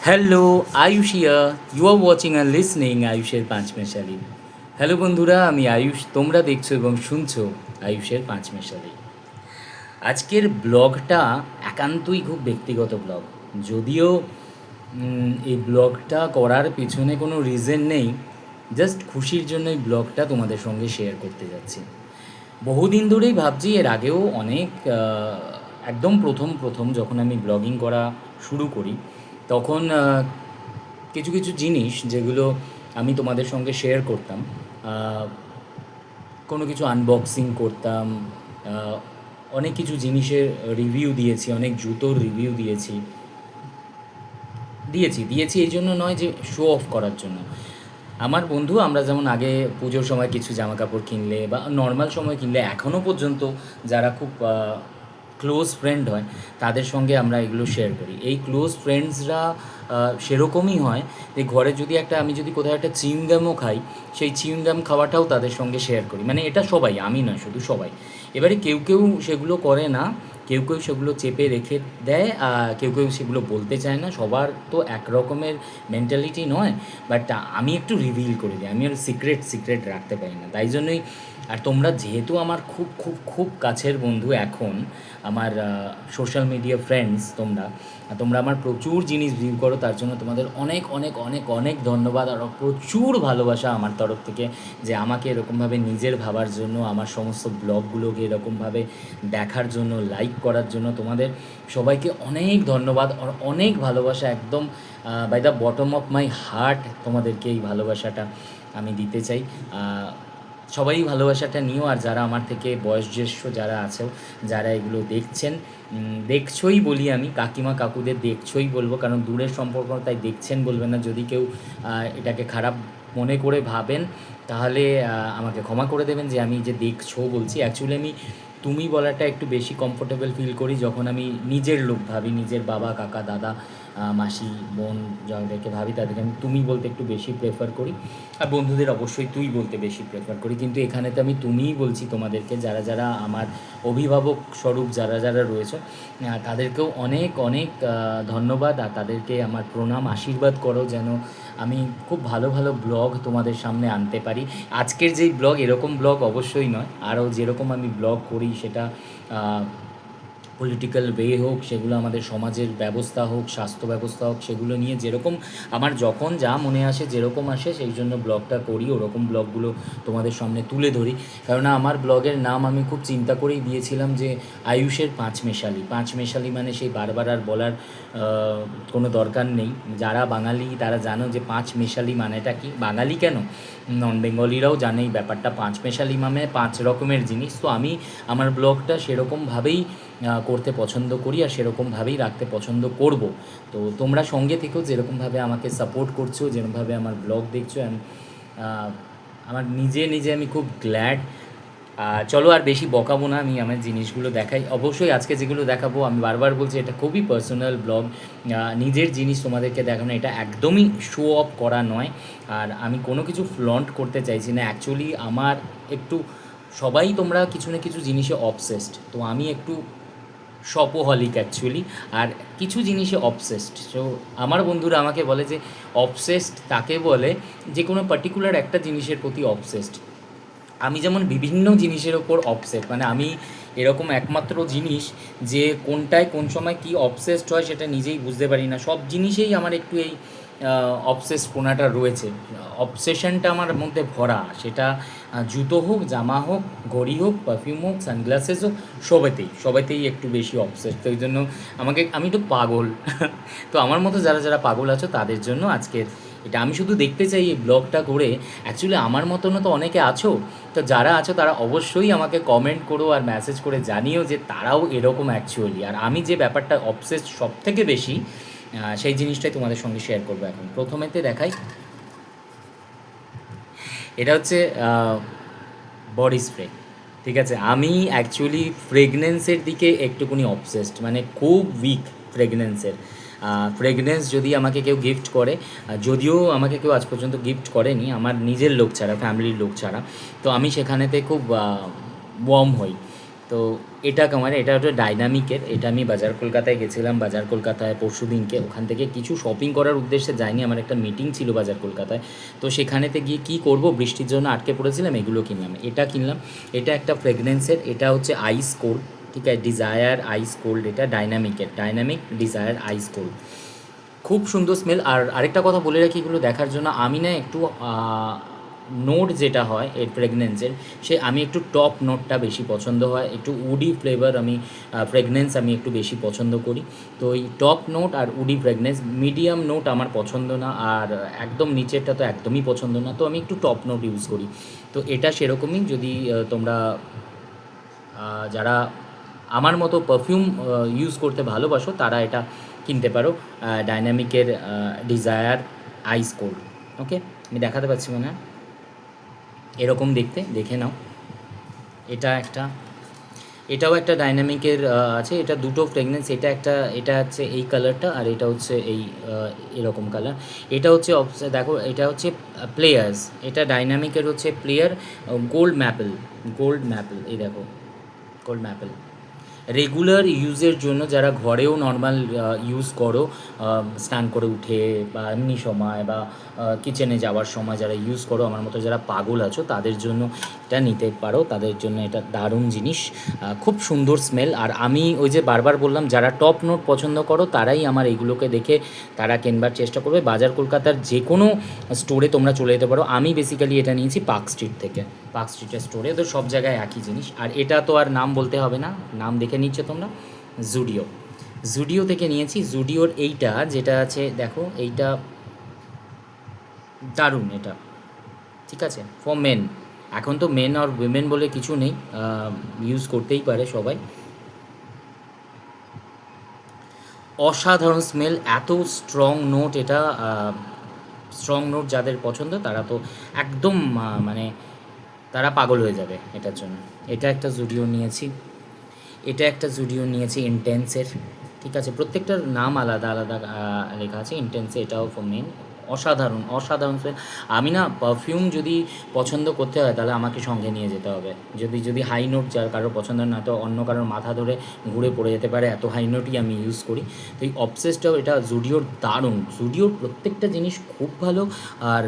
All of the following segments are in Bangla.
Hello Ayush here, you are watching and listening আয়ুষের পাঁচমেশালি। হ্যালো বন্ধুরা, আমি আয়ুষ, তোমরা দেখছো এবং শুনছো আয়ুষের পাঁচমেশালি। আজকের ব্লগটা একান্তই খুব ব্যক্তিগত ব্লগ। যদিও এই ব্লগটা করার পিছনে কোনো রিজন নেই, জাস্ট খুশির জন্য এই ব্লগটা তোমাদের সঙ্গে শেয়ার করতে যাচ্ছি। বহুদিন ধরেই ভাবছি, এর আগেও অনেক একদম প্রথম প্রথম যখন আমি ব্লগিং করা শুরু করি, তখন কিছু কিছু জিনিস যেগুলো আমি তোমাদের সঙ্গে শেয়ার করতাম, কোনো কিছু আনবক্সিং করতাম, অনেক কিছু জিনিসের রিভিউ দিয়েছি, অনেক জুতোর রিভিউ দিয়েছি দিয়েছি দিয়েছি এই জন্য নয় যে শো অফ করার জন্য। আমার বন্ধু, আমরা যেমন আগে পুজোর সময় কিছু জামা কাপড় কিনলে বা নর্মাল সময় কিনলে, এখনও পর্যন্ত যারা খুব ক্লোজ ফ্রেন্ড হয় তাদের সঙ্গে আমরা এগুলো শেয়ার করি। এই ক্লোজ ফ্রেন্ডসরা সেরকমই হয় যে ঘরে যদি আমি যদি কোথাও একটা চিউইংগামও খাই, সেই চিউইংগাম খাওয়াটাও তাদের সঙ্গে শেয়ার করি। মানে এটা সবাই, আমি নয়, শুধু সবাই। এবারে কেউ কেউ সেগুলো করে না, কেউ কেউ সেগুলো চেপে রেখে দেয়, কেউ কেউ সেগুলো বলতে চায় না। সবার তো এক রকমের মেন্টালিটি নয়, বাট আমি একটু রিভিল করে দিই, আমি আর সিক্রেট রাখতে পারি না, তাই জন্যই। আর তোমরা যেহেতু আমার খুব খুব খুব কাছের বন্ধু, এখন আমার সোশ্যাল মিডিয়া ফ্রেন্ডস, তোমরা আমার প্রচুর জিনিস ভিউ করো, তার জন্য তোমাদের অনেক অনেক অনেক অনেক ধন্যবাদ। আর প্রচুর ভালোবাসা আমার তরফ থেকে, যে আমাকে এরকমভাবে নিজের ভাবার জন্য, আমার সমস্ত ব্লগগুলোকে এরকমভাবে দেখার জন্য, লাইক করার জন্য তোমাদের সবাইকে অনেক ধন্যবাদ আর অনেক ভালোবাসা। একদম by the bottom of my heart তোমাদেরকে এই ভালোবাসাটা আমি দিতে চাই। সবাই ভালোবাসাটা নিও। আর যারা আমার থেকে বয়োজ্যেষ্ঠ যারা আছো, যারা এগুলো দেখছোই বলি, আমি কাকিমা কাকুদের দেখছোই বলবো, কারণ দূরের সম্পর্ক, তাই দেখছেন বলবেন না। যদি কেউ এটাকে খারাপ মনে করে ভাবেন, তাহলে আমাকে ক্ষমা করে দেবেন যে আমি যে দেখছো বলছি। অ্যাকচুয়ালি আমি তুমি বলাটা একটু বেশি কমফোর্টেবল ফিল করি যখন আমি নিজের লোক ভাবি, নিজের বাবা, কাকা, দাদা, মাসি, বোন যাদেরকে ভাবি, তাদেরকে আমি তুমি বলতে একটু বেশি প্রেফার করি। আর বন্ধুদের অবশ্যই তুই বলতে বেশি প্রেফার করি। কিন্তু এখানে তো আমি তুমিই বলছি তোমাদেরকে, যারা যারা আমার অভিভাবক স্বরূপ যারা যারা রয়েছে, তাদেরকেও অনেক অনেক ধন্যবাদ। আর তাদেরকে আমার প্রণাম, আশীর্বাদ করো যেন আমি খুব ভালো ভালো ব্লগ তোমাদের সামনে আনতে পারি। আজকের যেই ব্লগ, এরকম ব্লগ অবশ্যই নয়, আরও যেরকম আমি ব্লগ করি, সেটা পলিটিক্যাল ওয়ে হোক, সেগুলো আমাদের সমাজের ব্যবস্থা হোক, স্বাস্থ্য ব্যবস্থা হোক, সেগুলো নিয়ে যেরকম আমার যখন যা মনে আসে, যেরকম আসে, সেই জন্য ব্লগটা করি। ওরকম ব্লগগুলো তোমাদের সামনে তুলে ধরি। কেননা আমার ব্লগের নাম আমি খুব চিন্তা করেই দিয়েছিলাম যে আয়ুষের পাঁচমেশালি। পাঁচমেশালি মানে সেই বারবার আর বলার কোনো দরকার নেই। যারা বাঙালি তারা জানো যে পাঁচমেশালি মানেটা কি। বাঙালি কেন, নন বেঙ্গলিরাও জানে এই ব্যাপারটা। পাঁচমেশালি মানে পাঁচ রকমের জিনিস। তো আমি আমার ব্লগটা সেরকমভাবেই করতে পছন্দ করি আর সেরকমভাবেই রাখতে পছন্দ করব। তো তোমরা সঙ্গে থেকেও, যেরকমভাবে আমাকে সাপোর্ট করছো, যেরকমভাবে আমার ব্লগ দেখছো, আমার নিজে আমি খুব গ্ল্যাড। চলো আর বেশি বকাবো না, আমি আমার জিনিসগুলো দেখাই। অবশ্যই আজকে যেগুলো দেখাবো, আমি বারবার বলছি, এটা খুবই পার্সোনাল ব্লগ। নিজের জিনিস তোমাদেরকে দেখানো, এটা একদমই শো অফ করা নয়। আর আমি কোনো কিছু ফ্লন্ট করতে চাইছি না। অ্যাকচুয়ালি আমার একটু, সবাই তোমরা কিছু না কিছু জিনিসে অবসেসড, তো আমি একটু শপোহলিক অ্যাকচুয়ালি, আর কিছু জিনিসে অবসেসড। সো আমার বন্ধুরা আমাকে বলে যে অবসেসড তাকে বলে যে কোনো পার্টিকুলার একটা জিনিসের প্রতি অবসেসড। আমি যেমন বিভিন্ন জিনিসের ওপর অবসেসড, মানে আমি এরকম একমাত্র জিনিস যে কোনটায় কোন সময় কি অবসেসড হয় সেটা নিজেই বুঝতে পারি না। সব জিনিসেই আমার একটু এই অবসেসপনাটা রয়েছে, অবসেশনটা আমার মধ্যে ভরা। সেটা জুতো হোক, জামা হোক, ঘড়ি হোক, পারফিউম হোক, সানগ্লাসেস হোক, সবেতেই একটু বেশি অবসেসড। তো ওই জন্য আমি একটু পাগল। তো আমার মতো যারা যারা পাগল আছো তাদের জন্য আজকের এটা। আমি শুধু দেখতে চাই এই ব্লগটা করে, অ্যাকচুয়ালি আমার মতনও তো অনেকে আছো। তো যারা আছো তারা অবশ্যই আমাকে কমেন্ট করো আর মেসেজ করে জানিও যে তারাও এরকম অ্যাকচুয়ালি। আর আমি যে ব্যাপারটা অবসেসড সব থেকে বেশি, সেই জিনিসটাই তোমাদের সঙ্গে শেয়ার করবো। এখন প্রথমেতে দেখাই, এটা হচ্ছে বডি স্প্রে। ঠিক আছে, আমি অ্যাকচুয়ালি ফ্রেগনেন্সের দিকে একটুকুনি অবসেসড, মানে খুব উইক ফ্রেগনেন্সের। ফ্রেগনেন্স যদি আমাকে কেউ গিফট করে, যদিও আমাকে কেউ আজ পর্যন্ত গিফট করেনি, আমার নিজের লোক ছাড়া, ফ্যামিলির লোক ছাড়া, তো আমি সেখানেতে খুব ওয়ার্ম হই। তো এটা কেমন, এটা হচ্ছে ডাইনামিকের। এটা আমি বাজার কলকাতায় গেছিলাম, বাজার কলকাতায় পরশু দিনকে। ওখান থেকে কিছু শপিং করার উদ্দেশ্যে যাইনি, আমার একটা মিটিং ছিল বাজার কলকাতায়। তো সেখানেতে গিয়ে কী করব, বৃষ্টির জন্য আটকে পড়েছিলাম, এগুলো কিনলাম। এটা কিনলাম, এটা একটা ফ্রেগনেন্সের, এটা হচ্ছে আইস কোল্ড, ঠিক আছে, ডিজায়ার আইস কোল্ড, এটা ডাইনামিকের, ডাইনামিক ডিজায়ার আইস কোল্ড। খুব সুন্দর স্মেল। আর আরেকটা কথা বলে রাখি, এগুলো দেখার জন্য আমি না একটু নোট যেটা হয় এর ফ্রেগনেন্সের, আমি একটু টপ নোটটা বেশি পছন্দ হয়, একটু উডি ফ্লেভার আমি ফ্রেগনেন্স আমি একটু বেশি পছন্দ করি। তো এই টপ নোট আর উডি ফ্রেগনেন্স, মিডিয়াম নোট আমার পছন্দ না, আর একদম নিচেরটা তো একদমই পছন্দ না, তো আমি একটু টপ নোট ইউজ করি। তো এটা সেরকমই, যদি তোমরা যারা আমার মতো পারফিউম ইউজ করতে ভালোবাসো তারা এটা কিনতে পারো, ডাইনামিকের ডিজায়ার আইস কোল্ড। ওকে, আমি দেখাতে পাচ্ছি মনে হয়, এরকম দেখতে, দেখে নাও। এটা একটা, এটাও একটা ডাইনামিকের আছে, এটা দুটো ফ্রেগনেন্স, এটা হচ্ছে এই কালারটা, আর এটা হচ্ছে এই এরকম কালার। এটা হচ্ছে দেখো, এটা হচ্ছে প্লেয়ার্স, এটা ডাইনামিকের হচ্ছে player gold maple, gold maple, এই দেখো গোল্ড ম্যাপেল। রেগুলার ইউজের জন্য, যারা ঘরেও নর্মাল ইউজ করো, স্নান করে উঠে বা এমনি সময় বা কিচেনে যাওয়ার সময় যারা ইউজ করো, আমার মতো যারা পাগল আছো তাদের জন্য এটা নিতে পারো, তাদের জন্য এটা দারুণ জিনিস। খুব সুন্দর স্মেল। আর আমি ওই যে বারবার বললাম, যারা টপ নোট পছন্দ করো তারাই আমার এইগুলোকে দেখে তারা কেনবার চেষ্টা করবে। বাজার কলকাতার যে কোনো স্টোরে তোমরা চলে যেতে পারো। আমি বেসিক্যালি এটা নিয়েছি পার্ক স্ট্রিট থেকে, পার্ক স্ট্রিটের স্টোরে, তো সব জায়গায় একই জিনিস। আর এটা তো আর নাম বলতে হবে না, নাম দেখে নিচ্ছ তোমরা, জুডিও, জুডিও থেকে নিয়েছি। জুডিওর এইটা যেটা আছে দেখো, এইটা দারুণ, এটা ঠিক আছে ফর মেন। এখন তো মেন আর উইমেন বলে কিছু নেই, ইউজ করতেই পারে সবাই। অসাধারণ স্মেল, এত স্ট্রং নোট এটা, স্ট্রং নোট যাদের পছন্দ তারা তো একদম মানে তারা পাগল হয়ে যাবে এটার জন্য। এটা একটা জুডিও নিয়েছি, এটা একটা জুডিও নিয়েছি ইন্টেন্সের, ঠিক আছে, প্রত্যেকটার নাম আলাদা আলাদা লেখা আছে। ইন্টেন্সে এটাও মেন, অসাধারণ অসাধারণ স্মেল। আমি না পারফিউম যদি পছন্দ করতে হয় তাহলে আমাকে সঙ্গে নিয়ে যেতে হবে, যদি যদি হাই নোট যার কারোর পছন্দ না, তো অন্য কারোর মাথা ধরে ঘুরে পড়ে যেতে পারে, এত হাই নোটই আমি ইউজ করি। তো এই অবসেসটাও, এটা জুডিওর দারুণ, জুডিওর প্রত্যেকটা জিনিস খুব ভালো। আর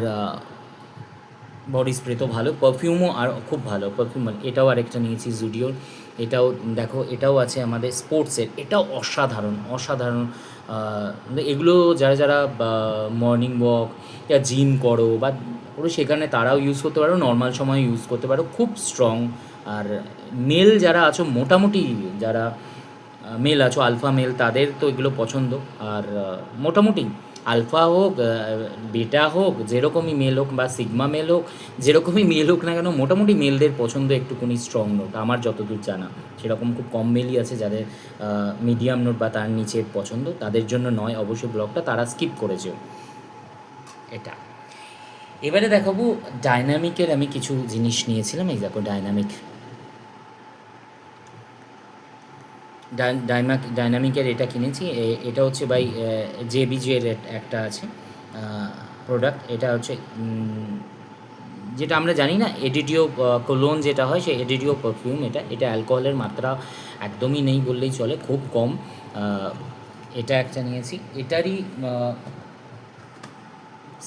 বডি স্প্রে তো ভালো, পারফিউমও আর খুব ভালো পারফিউম। এটাও আরেকটা নিয়েছি জুডিওর, এটাও দেখো, এটাও আছে আমাদের স্পোর্টসের, এটাও অসাধারণ অসাধারণ। এগুলো যারা যারা মর্নিং ওয়াক বা জিম করো বা ওরা সেখানে তারাও ইউজ করতে পারো, নর্মাল সময় ইউজ করতে পারো, খুব স্ট্রং। আর মেল যারা আছো, মোটামুটি যারা মেল আছো, আলফা মেল, তাদের তো এগুলো পছন্দ। আর মোটামুটি আলফা হোক, বেটা হোক, যেরকমই মেল হোক বা সিগমা মেল হোক, যেরকমই মেল হোক না কেন, মোটামুটি মেলদের পছন্দ একটুখানি স্ট্রং নোট, আমার যতদূর জানা। সেরকম খুব কম মেলই আছে যাদের মিডিয়াম নোট বা তার নিচে পছন্দ, তাদের জন্য নয় অবশ্যই ব্লগটা, তারা স্কিপ করেছে এটা। এবারে দেখাবো ডাইনামিকের আমি কিছু জিনিস নিয়েছিলাম। এই দেখো ডাইনামিক, ডাইনামিকের এটা কিনেছি। এটা হচ্ছে বাই জেবিজের একটা আছে প্রোডাক্ট। এটা হচ্ছে যেটা আমরা জানি না, এডিডিও কোলোন যেটা হয়, সেই এডিডিও পারফিউম। এটা এটা অ্যালকোহলের মাত্রা একদমই নেই বললেই চলে, খুব কম। এটা একটা নিয়েছি, এটারই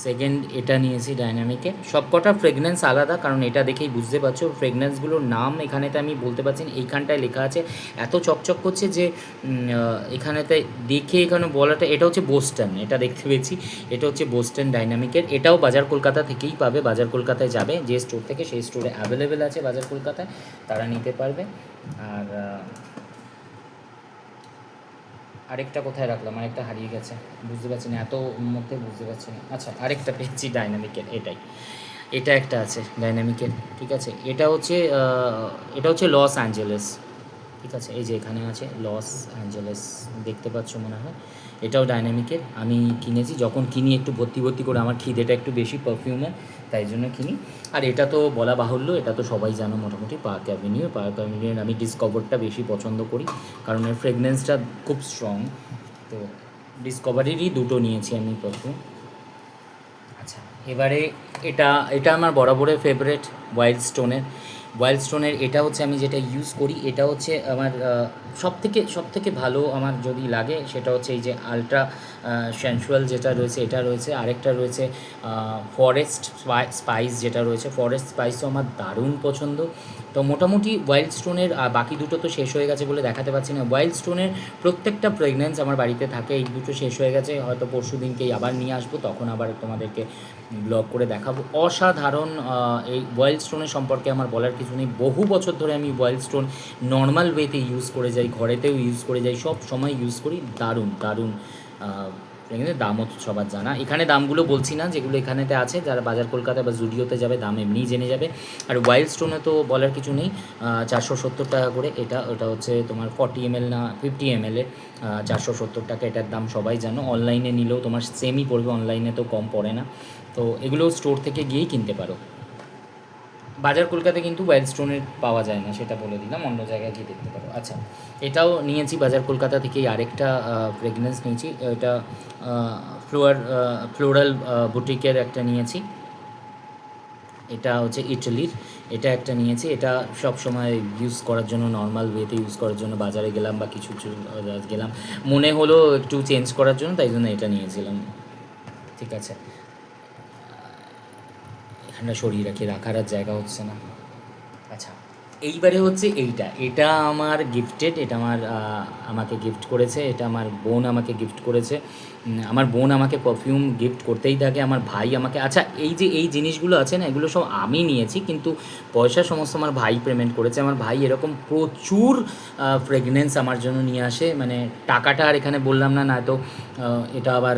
সেকেন্ড এটা নিয়েছি ডাইনামিকের। সব কটা ফ্রেগনেন্স আলাদা, কারণ এটা দেখেই বুঝতে পারছো ফ্রেগনেন্সগুলোর নাম এখানেতে আমি বলতে পারছি না, এইখানটায় লেখা আছে, এত চকচক করছে যে এখানেতে দেখে এখানে বলাটা। এটা হচ্ছে বোস্টন, এটা দেখতে পেয়েছি, এটা হচ্ছে বোস্টন ডাইনামিকের। এটাও বাজার কলকাতা থেকেই পাবে, বাজার কলকাতায় যাবে যে স্টোর থেকে, সেই স্টোরে অ্যাভেলেবেল আছে বাজার কলকাতায়, তারা নিতে পারবে। আর আরেকটা কোথায় রাখলাম, আরেকটা হারিয়ে গেছে, বুঝতে পারছি না, এত মধ্যে বুঝতে পারছি না। আচ্ছা, আরেকটা পেয়েছি ডাইনামিকের, এটাই, এটা একটা আছে ডাইনামিকের, ঠিক আছে। এটা হচ্ছে লস অ্যাঞ্জেলেস, ঠিক আছে, এই যে এখানে আছে লস অ্যাঞ্জেলেস, দেখতে পাচ্ছ মনে হয়। এটাও ডাইনামিকের, আমি কিনেছি, যখন কিনি একটু ভর্তি ভর্তি করে, আমার খিদেটা একটু বেশি পারফিউমে, তাই জন্য কিনি। আর এটা তো বলা বাহুল্য, এটা তো সবাই জানো মোটামুটি, পার্ক অ্যাভিনিউর আমি ডিসকভারটা বেশি পছন্দ করি, কারণ এর ফ্রেগনেন্সটা খুব স্ট্রং। তো ডিসকভারিরই দুটো নিয়েছি আমি পারফিউম। আচ্ছা, এবারে এটা এটা আমার বরাবরের ফেভারেট, ওয়াইল্ড স্টোনের। ওয়াইল্ড স্টোনের এটা হচ্ছে আমি যেটা ইউজ করি, এটা হচ্ছে আমার সবথেকে ভালো আমার যদি লাগে সেটা হচ্ছে এই যে আলট্রা সেন্সুয়াল যেটা রয়েছে এটা রয়েছে, আরেকটা রয়েছে ফরেস্ট স্পাইস যেটা রয়েছে, ফরেস্ট স্পাইসও আমার দারুণ পছন্দ। তো মোটামুটি ওয়াইল্ড স্টোনের বাকি দুটো তো শেষ হয়ে গেছে বলে দেখাতে পারছি না। ওয়াইল্ড স্টোনের প্রত্যেকটা ফ্রেগনেন্স আমার বাড়িতে থাকে, এই দুটো শেষ হয়ে গেছে, হয়তো পরশু দিনকেই আবার নিয়ে আসবো, তখন আবার তোমাদেরকে ব্লগ করে দেখাবো। অসাধারণ এই ওয়াইল্ড স্টোনের সম্পর্কে আমার বলার কিছু নেই। বহু বছর ধরে আমি ওয়াইল্ড স্টোন নর্মাল ওয়েতে ইউজ করে যাই, ঘরেতেও ইউজ করে যাই, সব সময় ইউজ করি, দারুণ দারুণ। এখানে দামও তো সবার জানা, এখানে দামগুলো বলছি না, যেগুলো এখানেতে আছে, যারা বাজার কলকাতা বা জুডিওতে যাবে দাম এমনিই জেনে যাবে। আর ওয়াইল্ড স্টোনে তো বলার কিছু নেই, 470 টাকা করে এটা, ওটা হচ্ছে তোমার 40 ml না 50 ml-এর, 470 টাকা এটার দাম, সবাই জানো। অনলাইনে নিলেও তোমার সেমই পড়বে, অনলাইনে তো কম পড়ে না। তো এগুলো স্টোর থেকে গিয়েই কিনতে পারো। বাজার কলকাতায় কিন্তু ওয়াইল্ড স্টোনের পাওয়া যায় না, সেটা বলে দিলাম, অন্য জায়গায় গিয়ে দেখতে পারো। আচ্ছা, এটাও নিয়েছি বাজার কলকাতা থেকেই, আরেকটা ফ্রেগনেন্স নিয়েছি, এটা ফ্লোরাল বুটিকের একটা নিয়েছি, এটা হচ্ছে ইটালির, এটা একটা নিয়েছি। এটা সব সময় ইউজ করার জন্য, নর্মাল ওয়েতে ইউজ করার জন্য, বাজারে গেলাম বা কিছু গেলাম, মনে হলো একটু চেঞ্জ করার জন্য, তাই জন্য এটা নিয়েছিলাম। ঠিক আছে, এখানটা সরিয়ে রাখি, রাখার আর জায়গা হচ্ছে না। আচ্ছা, এইবারে হচ্ছে এটা আমার গিফটেড, এটা আমাকে গিফট করেছে, এটা আমার বোন আমাকে গিফট করেছে। আমার বোন আমাকে পারফিউম গিফট করতেই থাকে, আমার ভাই আমাকে, আচ্ছা এই যে এই জিনিসগুলো আছে না, এগুলো সব আমি নিয়েছি, কিন্তু পয়সা সমস্ত আমার ভাই পেমেন্ট করেছে। আমার ভাই এরকম প্রচুর ফ্রেগনেন্স আমার জন্য নিয়ে আসে, মানে টাকাটা আর এখানে বললাম না, না তো এটা আবার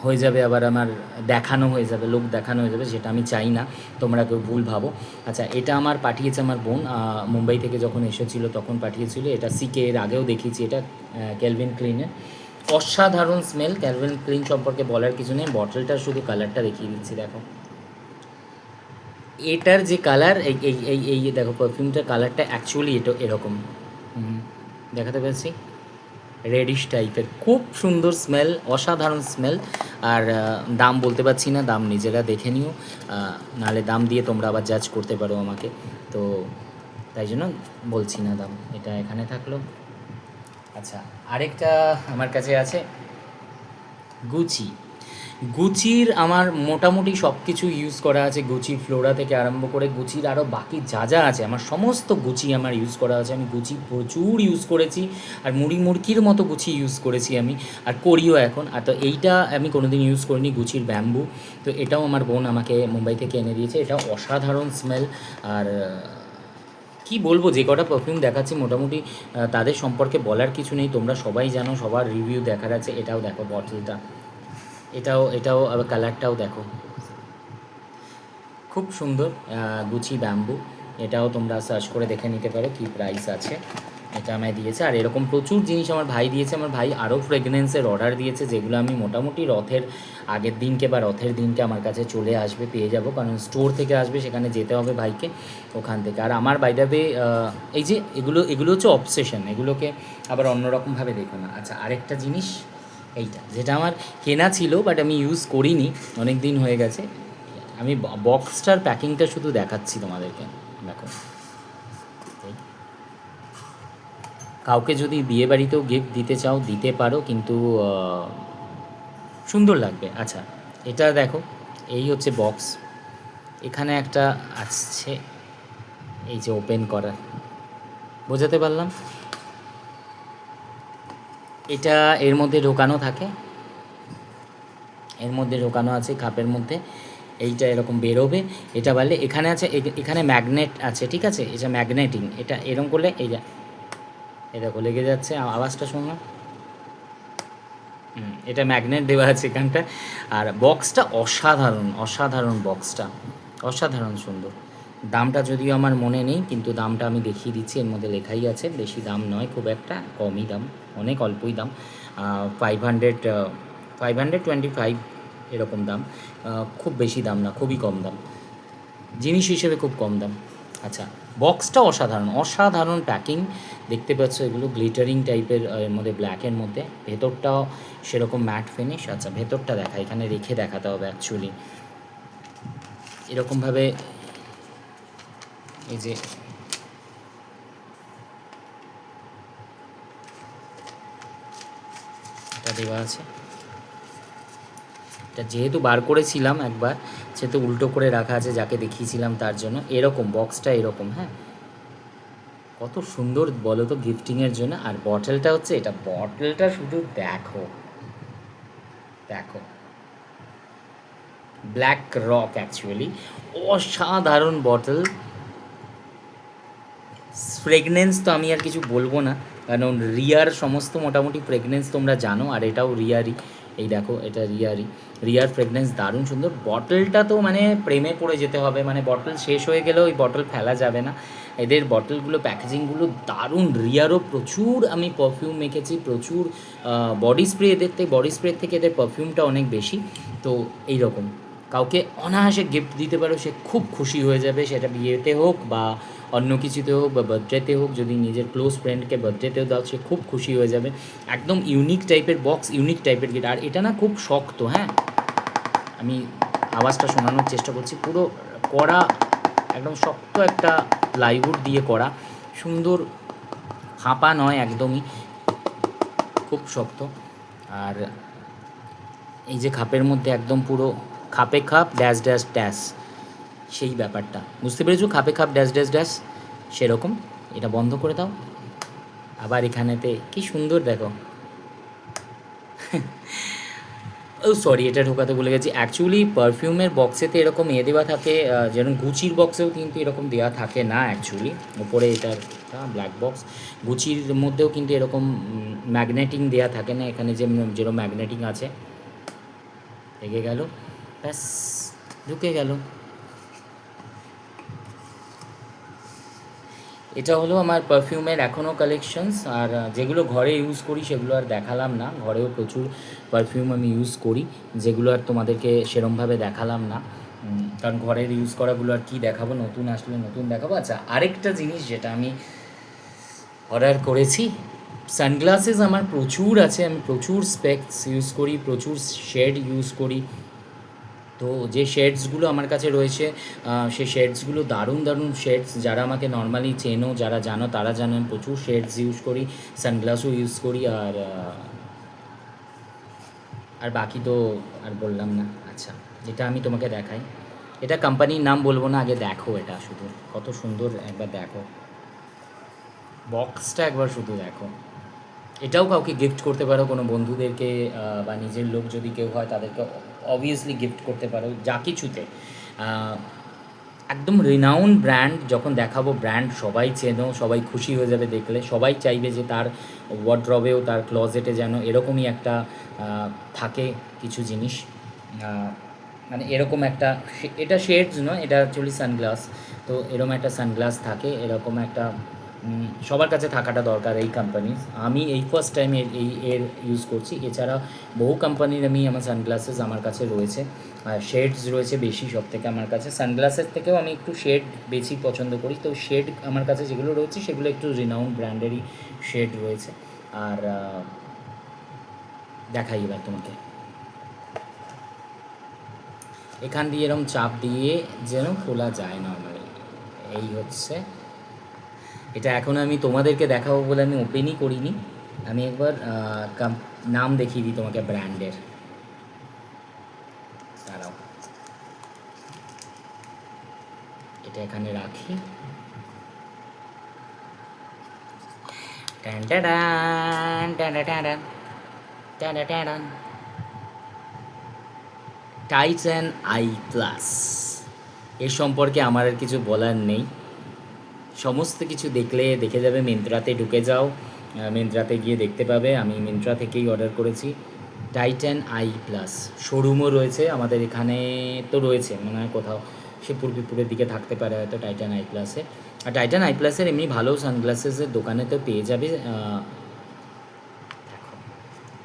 হয়ে যাবে, আবার আমার দেখানো হয়ে যাবে, লোক দেখানো হয়ে যাবে, সেটা আমি চাই না, তোমরা কেউ ভুল ভাবো। আচ্ছা, এটা আমার পাঠিয়েছে আমার বোন, মুম্বাই থেকে যখন এসেছিলো তখন পাঠিয়েছিল। এটা সিকে এর আগেও দেখিয়েছি, এটা ক্যালভিন ক্লিনের, অসাধারণ স্মেল। ক্যালভিন ক্লিন সম্পর্কে বলার কিছু নেই, বটলটা শুধু কালারটা দেখিয়ে দিচ্ছি, দেখো এটার যে কালার, এই এই এই এই দেখো পারফিউমটার কালারটা অ্যাকচুয়ালি এটা এরকম, দেখাতে পেরেছি, রেডিশ টাইপের, খুব সুন্দর স্মেল, অসাধারণ স্মেল। আর দাম বলতে পারছি না, দাম নিজেরা দেখে নিও, নাহলে দাম দিয়ে তোমরা আবার জাজ করতে পারো আমাকে, তো তাই জন্য বলছি না দাম। এটা এখানে থাকলো। আচ্ছা, আরেকটা আমার কাছে আছে গুচি। গুচির আমার মোটামুটি সব কিছু ইউজ করা আছে, গুচি ফ্লোরা থেকে আরম্ভ করে গুচির আরও বাকি যা যা আছে, আমার সমস্ত গুচি আমার ইউজ করা আছে। আমি গুচি প্রচুর ইউজ করেছি, আর মুড়ির মতো গুচি ইউজ করেছি আমি, আর করিও এখন। আর তো এইটা আমি কোনোদিন ইউজ করিনি, গুচির ব্যাম্বু, তো এটাও আমার বোন আমাকে মুম্বাই থেকে এনে দিয়েছে। এটা অসাধারণ স্মেল। আর কি বলবো, যে কটা পারফিউম দেখাচ্ছি মোটামুটি তাদের সম্পর্কে বলার কিছু নেই, তোমরা সবাই জানো, সবার রিভিউ দেখার আছে। এটাও দেখো বটলটা, এটাও আবার কালারটাও দেখো, খুব সুন্দর, গুচি ব্যাম্বু। এটাও তোমরা সার্চ করে দেখে নিতে পারো কী প্রাইস আছে। এটা আমায় দিয়েছে। আর এরকম প্রচুর জিনিস আমার ভাই দিয়েছে। আমার ভাই আরও ফ্রেগনেন্সের অর্ডার দিয়েছে, যেগুলো আমি মোটামুটি রথের আগের দিনকে বা রথের দিনকে আমার কাছে চলে আসবে, পেয়ে যাব, কারণ স্টোর থেকে আসবে, সেখানে যেতে হবে ভাইকে ওখান থেকে। আর আমার বাই দ্য ওয়ে এই যে এগুলো হচ্ছে অবসেশন, এগুলোকে আবার অন্যরকমভাবে দেখো না। আচ্ছা, আরেকটা জিনিস, এইটা যেটা আমার কেনা ছিল বাট আমি ইউজ করিনি, অনেক দিন হয়ে গেছে। আমি বক্সটার প্যাকিংটা শুধু দেখাচ্ছি তোমাদেরকে, দেখো। কাউকে যদি বিয়ে বাড়িতেও গিফট দিতে চাও দিতে পারো, কিন্তু সুন্দর লাগবে। আচ্ছা, এটা দেখো, এই হচ্ছে বক্স, এখানে একটা আসছে, এই যে ওপেন করা, বোঝাতে পারলাম? এটা এর মধ্যে ঢোকানো থাকে, এর মধ্যে ঢোকানো আছে কাপের মধ্যে, এইটা এরকম বেরোবে। এটা বললে এখানে আছে, এখানে ম্যাগনেট আছে, ঠিক আছে, এটা ম্যাগনেটিং, এটা এরকম করলে এটা দেখো লেগে যাচ্ছে, আওয়াজটা শুনলাম, এটা ম্যাগনেট দেওয়া আছে এখানটা। আর বক্সটা অসাধারণ বক্সটা, অসাধারণ সুন্দর। দামটা যদিও আমার মনে নেই, কিন্তু দামটা আমি দেখিয়ে দিচ্ছি, এর মধ্যে লেখাই আছে, বেশি দাম নয়, খুব একটা কমই দাম, অনেক অল্পই দাম, 525 এরকম দাম, খুব বেশি দাম না, খুবই কম দাম, জিনিস হিসেবে খুব কম দাম। আচ্ছা, বক্সটা অসাধারণ প্যাকিং, দেখতে পাচ্ছ, এগুলো গ্লিটারিং টাইপের, এর মধ্যে ব্ল্যাকের মধ্যে, ভেতরটাও সেরকম ম্যাট ফিনিশ। আচ্ছা, ভেতরটা দেখা, এখানে রেখে দেখাতে হবে অ্যাকচুয়ালি, এরকমভাবে এই যে এটা দেওয়া আছে, এটা যেহেতু বার করেছিলাম একবার, সেহেতু উল্টো করে রাখা আছে যাকে দেখিয়েছিলাম তার জন্য। এরকম বক্সটা এরকম, হ্যাঁ, কত সুন্দর বলো তো গিফটিংয়ের জন্য। আর বটলটা হচ্ছে এটা, বটলটা শুধু দেখো, দেখো ব্ল্যাক রক অ্যাকচুয়ালি, অসাধারণ বটল। ফ্রেগনেন্স তো আমি আর কিছু বলবো না, কারণ রিয়ার সমস্ত মোটামুটি ফ্রেগনেন্স তোমরা জানো, আর এটাও রিয়ারই। এই দেখো এটা রিয়ারই, রিয়ার ফ্রেগনেন্স দারুণ সুন্দর। বটলটা তো মানে প্রেমে পড়ে যেতে হবে, মানে বটল শেষ হয়ে গেলেও ওই বটল ফেলা যাবে না। এদের বটলগুলো প্যাকেজিংগুলো দারুণ। রিয়ারও প্রচুর আমি পারফিউম মেখেছি, প্রচুর বডি স্প্রে, এদের থেকে বডি স্প্রে থেকে এদের পারফিউমটা অনেক বেশি। তো এইরকম কাউকে অনায়াসে গিফট দিতে পারো, সে খুব খুশি হয়ে যাবে, সেটা বিয়েতে হোক বা অন্য কিছুতে হোক বা বার্থডেতে হোক। যদি নিজের ক্লোজ ফ্রেন্ডকে বার্থডেতেও দাও, সে খুব খুশি হয়ে যাবে। একদম ইউনিক টাইপের বক্স, ইউনিক টাইপের গিফট। আর এটা না খুব শক্ত, হ্যাঁ, আমি আওয়াজটা শোনানোর চেষ্টা করছি, পুরো কড়া, একদম শক্ত একটা প্লাইউড দিয়ে করা, সুন্দর, ফাঁপা নয় একদমই, খুব শক্ত। আর এই যে খাপের মধ্যে একদম পুরো খাপে খাপ ড্যাশ ড্যাশ ড্যাশ, সেই ব্যাপারটা বুঝতে পেরেছো, খাপে খাপ ড্যাশ ড্যাশ ড্যাশ সেরকম। এটা বন্ধ করে দাও। আবার এখানেতে কি সুন্দর দেখো। ও সরি, এটা ঢোকাতে ভুলে গেছি। অ্যাকচুয়ালি পারফিউমের বক্সেতে এরকম দেওয়া থাকে, যেরকম গুচির বক্সেও কিন্তু এরকম দেওয়া থাকে না অ্যাকচুয়ালি। ওপরে এটার ব্ল্যাক বক্স, গুচির মধ্যেও কিন্তু এরকম ম্যাগনেটিং দেওয়া থাকে না। এখানে যে যেরকম ম্যাগনেটিং আছে, লেগে গেল, ব্যাস ঢুকে গেল। এটা হলো আমার পারফিউমের এখনও কালেকশনস। আর যেগুলো ঘরে ইউজ করি সেগুলো আর দেখালাম না, ঘরেও প্রচুর পারফিউম আমি ইউজ করি, যেগুলো আর তোমাদেরকে সেরমভাবে দেখালাম না, কারণ ঘরের ইউজ করাগুলো আর কি দেখাবো, নতুন আসলে নতুন দেখাবো। আচ্ছা, আরেকটা জিনিস যেটা আমি অর্ডার করেছি, সানগ্লাসেস আমার প্রচুর আছে, আমি প্রচুর স্পেকস ইউজ করি, প্রচুর শেড ইউজ করি। তো যে শেডসগুলো আমার কাছে রয়েছে, সেই শেডসগুলো দারুণ দারুণ শেডস। যারা আমাকে নর্মালি চেনো, যারা জানো, তারা জানো আমি প্রচুর শেডস ইউজ করি, সানগ্লাসও ইউজ করি। আর আর বাকি তো আর বললাম না। আচ্ছা, এটা আমি তোমাকে দেখাই, এটা কোম্পানির নাম বলবো না, আগে দেখো এটা শুধু কত সুন্দর, একবার দেখো বক্সটা, একবার শুধু দেখো। এটাও কাউকে গিফট করতে পারো, কোনো বন্ধুদেরকে বা নিজের লোক যদি কেউ হয় তাদেরকে অবভিয়াসলি গিফট করতে পারো, যা কিছুতে। একদম রিনাউন্ড ব্র্যান্ড, যখন দেখাবো ব্র্যান্ড সবাই চেনো, সবাই খুশি হয়ে যাবে দেখলে, সবাই চাইবে যে তার ওয়ার্ড্রবেও, তার ক্লজেটে যেন এরকমই একটা থাকে কিছু জিনিস। মানে এরকম একটা, এটা শেডস নয়, এটা অ্যাকচুয়ালি সানগ্লাস। তো এরকম একটা সানগ্লাস থাকে, এরকম একটা সবার কাছে থাকাটা দরকার এই কোম্পানির। আমি এই ফার্স্ট টাইম এর ইউজ করছি। এছাড়া বহু কোম্পানির আমার সানগ্লাসেস আমার কাছে রয়েছে, আর শেডস রয়েছে বেশি সব থেকে আমার কাছে। সানগ্লাসের থেকেও আমি একটু শেড বেশি পছন্দ করি, তো শেড আমার কাছে যেগুলো রয়েছে সেগুলো একটু রিনাউন্ড ব্র্যান্ডেরই শেড রয়েছে। আর দেখাই এবার তোমাকে, এখান দিয়ে এরকম চাপ দিয়ে যেন খোলা যায় নর্মালি, এই হচ্ছে এটা। এখন আমি তোমাদেরকে দেখাবো বলে আমি ওপেনই করিনি, আমি একবার নাম দেখিয়ে দিই তোমাকে ব্র্যান্ডের, দাঁড়াও এটা এখানে রাখি। টাইটান আই প্লাস, এর সম্পর্কে আমার আর কিছু বলার নেই। সমস্ত কিছু দেখে যাবে, মিন্ত্রাতে ঢুকে যাও, মিন্ত্রাতে গিয়ে দেখতে পাবে, আমি মিন্ত্রা থেকেই অর্ডার করেছি। টাইটান আই প্লাস শোরুমও রয়েছে আমাদের এখানে, তো রয়েছে মনে হয় কোথাও, সে পূর্বীপুরের দিকে থাকতে পারে হয়তো টাইটান আই প্লাসে। আর টাইটান আই প্লাসের এমনি ভালো সানগ্লাসেসের দোকানে তো পেয়ে যাবে। দেখো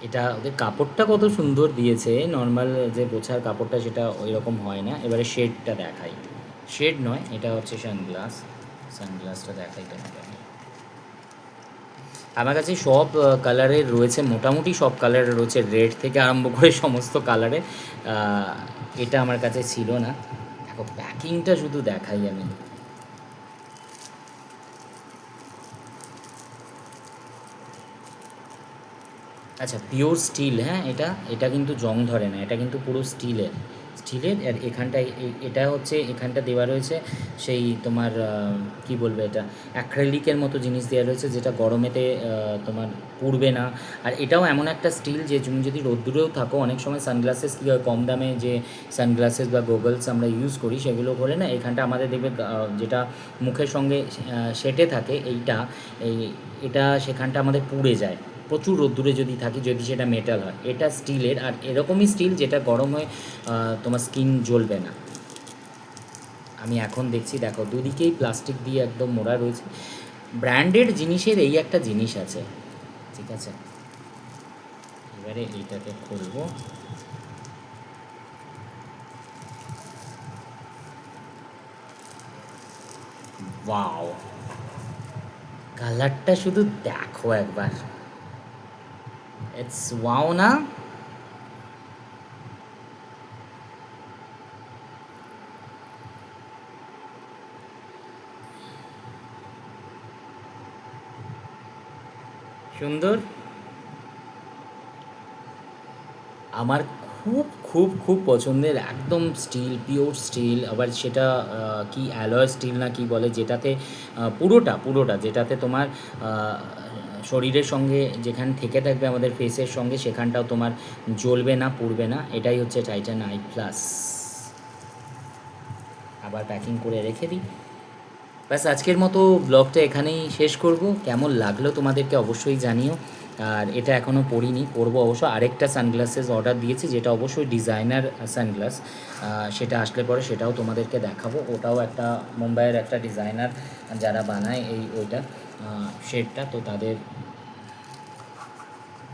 এটা, ওদের কাপড়টা কত সুন্দর দিয়েছে, নর্মাল যে বোঝার কাপড়টা সেটা ওই রকম হয় না। এবারে শেডটা দেখাই, শেড নয়, এটা হচ্ছে সানগ্লাস, সানগ্লাসটা দেখাই তোমাকে। আমার কাছে সব কালারের রয়েছে, মোটামুটি সব কালারের রয়েছে, রেড থেকে আরম্ভ করে সমস্ত কালারে। এটা আমার কাছে ছিল না। দেখো প্যাকিংটা শুধু দেখাই আমি, আচ্ছা, পিওর স্টিল, হ্যাঁ, এটা এটা কিন্তু জং ধরে না, এটা কিন্তু পুরো স্টিলের। স্টিলের আর এখানটায় এটা হচ্ছে এখানটা দেওয়া রয়েছে সেই তোমার কী বলবো, এটা অ্যাক্রেলিকের মতো জিনিস দেওয়া রয়েছে যেটা গরমেতে তোমার পুড়বে না। আর এটাও এমন একটা স্টিল যে তুমি যদি রোদ্দুরেও থাকো, অনেক সময় সানগ্লাসেস কী হয়, কম দামে যে সানগ্লাসেস বা গোগলস আমরা ইউজ করি সেগুলো করে না, এখানটা আমাদের দেখবে যেটা মুখের সঙ্গে সেটে থাকে এইটা, এই এটা সেখানটা আমাদের পুড়ে যায় প্রচুর রোদ্দুরে যদি থাকি, যদি সেটা মেটাল হয়। এটা স্টিলের, আর এরকমই স্টিল যেটা গরম হয়ে তোমার স্কিন জ্বলবে না। আমি এখন দেখছি, দেখো দুদিকেই প্লাস্টিক দিয়ে একদম মোড়া রয়েছে। ব্র্যান্ডেড জিনিসের এই একটা জিনিস আছে, ঠিক আছে। এবারে এইটাকে খুলবো। ওয়াও, কালারটা শুধু দেখো একবার, ইটস ওয়াও না? সুন্দর। আমার খুব খুব খুব পছন্দের, একদম স্টিল, পিওর স্টিল, আবার সেটা কি অ্যালয় স্টিল না কি বলে, যেটাতে পুরোটা পুরোটা যেটাতে তোমার শরীরের সঙ্গে যেখানে থেকে থাকবে আমাদের ফেসের সঙ্গে, সেখানটাও তোমার জ্বলবে না, পুড়বে না। এটাই হচ্ছে টাইটান আই প্লাস। আবার প্যাকিং করে রেখে দিই। ব্যাস, আজকের মতো ব্লগটা এখানেই শেষ করব। কেমন লাগলো তোমাদেরকে অবশ্যই জানিও। আর এটা এখনও পরিনি, পরবো অবশ্য। আরেকটা সানগ্লাসেস অর্ডার দিয়েছি, যেটা অবশ্যই ডিজাইনার সানগ্লাস। সেটা আসলে পরে সেটাও তোমাদেরকে দেখাবো। ওটাও একটা মুম্বাইয়ের একটা ডিজাইনার যারা বানায় এই ওইটা শেডটা, তো তাদের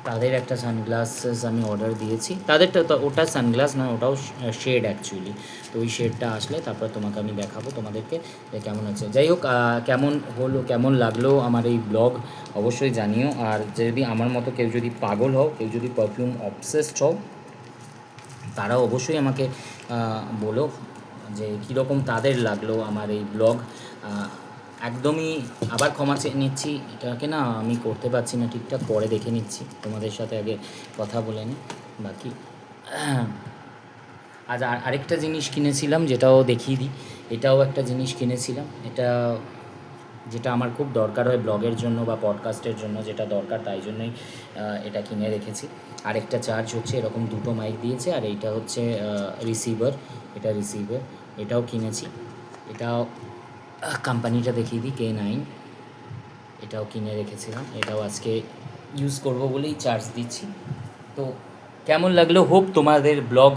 তাদের একটা সানগ্লাসেস আমি অর্ডার দিয়েছি। তাদেরটা তো ওটা সানগ্লাস নয়, ওটাও শেড অ্যাকচুয়ালি। তো ওই শেডটা আসলে তারপর তোমাকে আমি দেখাবো তোমাদেরকে যে কেমন আছে। যাই হোক, কেমন হলো, কেমন লাগলো আমার এই ব্লগ অবশ্যই জানিও। আর যদি আমার মতো কেউ যদি পাগল হও, কেউ যদি পারফিউম অবসেসড হও, তারাও অবশ্যই আমাকে বলো যে কীরকম তাদের লাগলো আমার এই ব্লগ। একদমই আবার ক্ষমা চেয়ে নিচ্ছি, এটাকে না আমি করতে পারছি না ঠিকঠাক, পরে দেখে নিচ্ছি, তোমাদের সাথে আগে কথা বলে নিই। বাকি আজ আরেকটা জিনিস কিনেছিলাম, যেটাও দেখিয়ে দিই। এটাও একটা জিনিস কিনেছিলাম, এটা যেটা আমার খুব দরকার হয় ব্লগের জন্য বা পডকাস্টের জন্য, যেটা দরকার তাই জন্যই এটা কিনে রেখেছি। আরেকটা চার্জ হচ্ছে, এরকম দুটো মাইক দিয়েছে, আর এইটা হচ্ছে রিসিভার, এটা রিসিভার, এটাও কিনেছি। এটাও কোম্পানিটা দেখিয়ে দিই, K9, এটাও কিনে রেখেছিলাম। এটাও আজকে ইউজ করব বলেই চার্জ দিচ্ছি। তো কেমন লাগলো, হোপ তোমাদের ব্লগ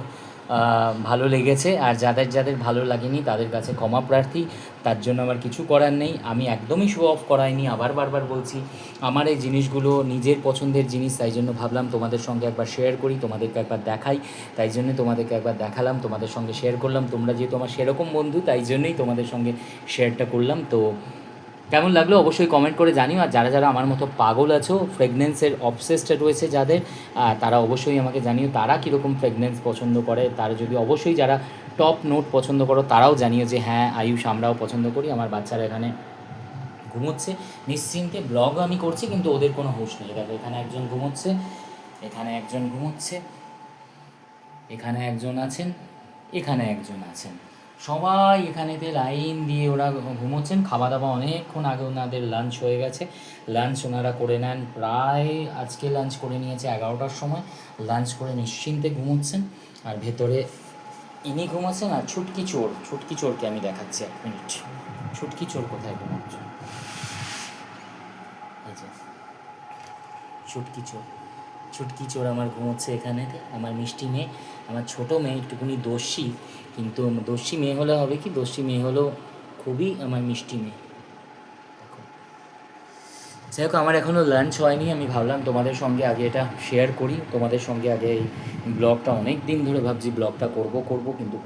ভালো লেগেছে। আর যাদের যাদের ভালো লাগেনি তাদের কাছে ক্ষমা প্রার্থী, তার জন্য আমার কিছু করার নেই। আমি একদমই শো অফ করাইনি, আবার বারবার বলছি। আমার এই জিনিসগুলো নিজের পছন্দের জিনিস, তাই জন্য ভাবলাম তোমাদের সঙ্গে একবার শেয়ার করি, তোমাদেরকে একবার দেখাই। তাই জন্য তোমাদেরকে একবার দেখালাম, তোমাদের সঙ্গে শেয়ার করলাম। তোমরা যেহেতু আমার সেরকম বন্ধু, তাই জন্যই তোমাদের সঙ্গে শেয়ারটা করলাম। তো কেমন লাগলো অবশ্যই কমেন্ট করে জানিও। আর যারা যারা আমার মতো পাগল আছো, ফ্রেগনেন্সের অবসেসড রয়েছে যাদের, তারা অবশ্যই আমাকে জানিও তারা কীরকম ফ্রেগনেন্স পছন্দ করে। তারা যদি অবশ্যই যারা টপ নোট পছন্দ করো, তারাও জানিও যে হ্যাঁ আয়ুষ, আমরাও পছন্দ করি। আমার বাচ্চারা এখানে ঘুমোচ্ছে নিশ্চিন্তে, ব্লগও আমি করছি কিন্তু ওদের কোনো হুঁশ নেই। দেখো এখানে একজন ঘুমোচ্ছে, এখানে একজন ঘুমোচ্ছে, এখানে একজন আছেন, এখানে একজন আছেন, সবাই এখানেতে লাইন দিয়ে ওরা ঘুমোচ্ছেন। খাওয়া দাওয়া অনেকক্ষণ আগে ওনাদের লাঞ্চ হয়ে গেছে। লাঞ্চ ওনারা করে নেন প্রায়, আজকে লাঞ্চ করে নিয়েছে 11টার সময়। লাঞ্চ করে নিশ্চিন্তে ঘুমোচ্ছেন। আর ভেতরে ইনি ঘুমাচ্ছেন। আর ছুটকি চোর, ছুটকি চোরকে আমি দেখাচ্ছি, 1 মিনিট। ছুটকি চোর কোথায় ঘুমাচ্ছে? এই যে ছুটকি চোর, ছুটকি চোর আমার ঘুমোচ্ছে এখানেতে। আমার মিষ্টি মেয়ে, আমার ছোটো মেয়ে, একটুখানি দস্যি, কিন্তু দস্যি মেয়ে হলে হবে কি, দস্যি মেয়ে হলেও খুবই আমার মিষ্টি মেয়ে। দেখো, যাই হোক, আমার এখনও লাঞ্চ হয়নি। আমি ভাবলাম তোমাদের সঙ্গে আগে এটা শেয়ার করি, তোমাদের সঙ্গে আগে এই ব্লগটা অনেক দিন ধরে ভাবছি ব্লগটা করব করব, কিন্তু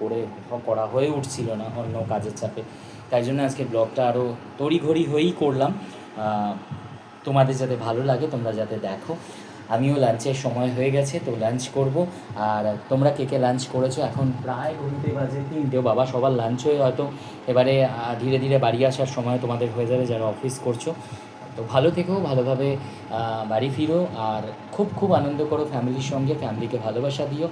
করা হয়ে উঠছিল না অন্য কাজের চাপে। তাই জন্য আজকে ব্লগটা আরও তড়িঘড়ি হয়েই করলাম, তোমাদের যাতে ভালো লাগে, তোমরা যাতে দেখো। আমিও লাঞ্চের সময় হয়ে গেছে, তো লাঞ্চ করব। আর তোমরা কে কে লাঞ্চ করেছো? এখন প্রায় ঘুরতে বাজে 3টে, বাবা সবার লাঞ্চ হয়ে হয়তো এবারে ধীরে ধীরে বাড়ি আসার সময় তোমাদের হয়ে যাবে যারা অফিস করছো। তো ভালো থেকো, ভালোভাবে বাড়ি ফিরো, আর খুব খুব আনন্দ করো ফ্যামিলির সঙ্গে, ফ্যামিলিকে ভালোবাসা দিও।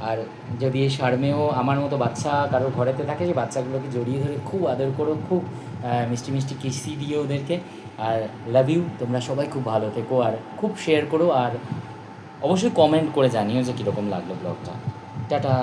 আর যদি এই শারমেয় আমার মতো বাচ্চা কারো ঘরেতে থাকে, সেই বাচ্চাগুলোকে জড়িয়ে ধরে খুব আদর করো, খুব মিষ্টি মিষ্টি কিসি দিও ওদেরকে। আর লাভ ইউ, তোমরা সবাই খুব ভালো থেকো, আর খুব শেয়ার করো, আর অবশ্যই কমেন্ট করে জানিও যে কীরকম লাগলো ব্লগটা। টাটা।